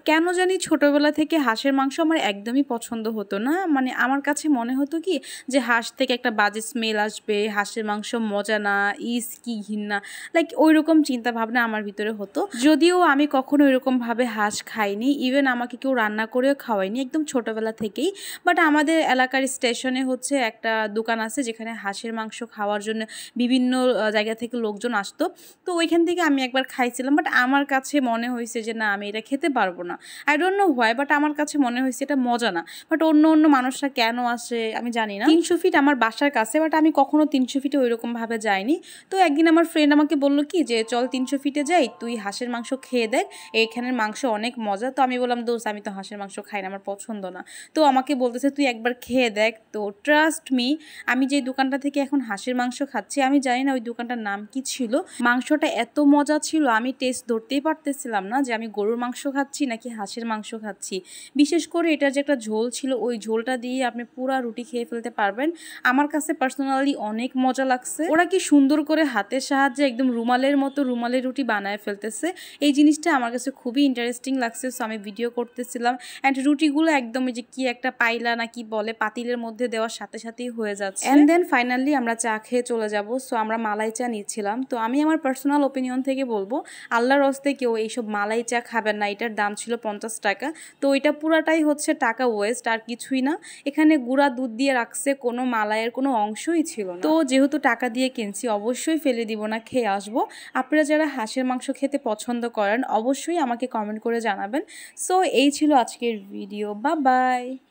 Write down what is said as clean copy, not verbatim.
কেন জানি ছোটোবেলা থেকে হাঁসের মাংস আমার একদমই পছন্দ হতো না। মানে আমার কাছে মনে হতো কি যে হাঁস থেকে একটা বাজে স্মেল আসবে, হাঁসের মাংস মজা না, ইস কি ঘিন্না, লাইক ওই রকম চিন্তা ভাবনা আমার ভিতরে হতো। যদিও আমি কখনো ওইরকমভাবে হাঁস খাইনি, ইভেন আমাকে কেউ রান্না করেও খাওয়ায়নি একদম ছোটোবেলা থেকেই। বাট আমাদের এলাকার স্টেশনে হচ্ছে একটা দোকান আছে যেখানে হাঁসের মাংস খাওয়ার জন্য বিভিন্ন জায়গা থেকে লোকজন আসতো। তো ওইখান থেকে আমি একবার খাইছিলাম, বাট আমার কাছে মনে হয়েছে যে না, আমি এটা খেতে পারবো না। I don't know why, but আমার কাছে মনে হয়েছে এটা মজা না। বাট অন্য মানুষরা কেন আসে আমি জানি না। 300 ফিট আমার বাসার কাছে, বাট আমি কখনো 300 ফিটে ওইরকমভাবে যাইনি। তো একদিন আমার ফ্রেন্ড আমাকে বললো কি যে চল 300 ফিটে যাই, তুই হাঁসের মাংস খেয়ে দেখ, এইখানের মাংস অনেক মজা। তো আমি বললাম দোস্ত, আমি তো হাঁসের মাংস খাই না, আমার পছন্দ না। তো আমাকে বলতেছে তুই একবার খেয়ে দেখ। তো ট্রাস্ট মি, আমি যে দোকানটা থেকে এখন হাঁসের মাংস খাচ্ছি, আমি জানি না ওই দোকানটার নাম কি ছিল, মাংসটা এত মজা ছিল আমি টেস্ট ধরতেই পারতেছিলাম না যে আমি গরুর মাংস খাচ্ছি নাকি হাঁসের মাংস খাচ্ছি। বিশেষ করে এটার যে একটা ঝোল ছিল, ওই ঝোলটা দিয়ে আপনি পুরা রুটি খেয়ে ফেলতে পারবেন। আমার কাছে পার্সোনালি অনেক মজা লাগছে। ওরা কি সুন্দর করে হাতের সাহায্যে একদম রুমালের মতো রুমালের রুটি বানায় ফেলতেছে, এই জিনিসটা আমার কাছে খুবই ইন্টারেস্টিং লাগছে। সো আমি ভিডিও করতেছিলাম অ্যান্ড রুটিগুলো একদম যে কি একটা পাইলা না কি বলে পাতিলের মধ্যে দেওয়ার সাথে সাথেই হয়ে যাচ্ছে। অ্যান্ড দেন ফাইনালি আমরা চা খেয়ে চলে যাব। সো আমরা মালাই চা নিচ্ছিলাম। তো আমি আমার পার্সোনাল ওপিনিয়ন থেকে বলবো, আল্লাহর হস্তে কেউ এইসব মালাই চা খাবেন না। এটার দাম ছিল 50 টাকা। তো এটা পুরাটাই হচ্ছে টাকা ওয়েস্ট, আর কিছুই না। এখানে গুঁড়া দুধ দিয়ে রাখছে, কোনো মালাইয়ের কোনো অংশই ছিল না। তো যেহেতু টাকা দিয়ে কিনছি, অবশ্যই ফেলে দিব না, খেয়ে আসবো। আপনারা যারা হাঁসের মাংস খেতে পছন্দ করেন অবশ্যই আমাকে কমেন্ট করে জানাবেন। সো এই ছিল আজকের ভিডিও। Bye bye.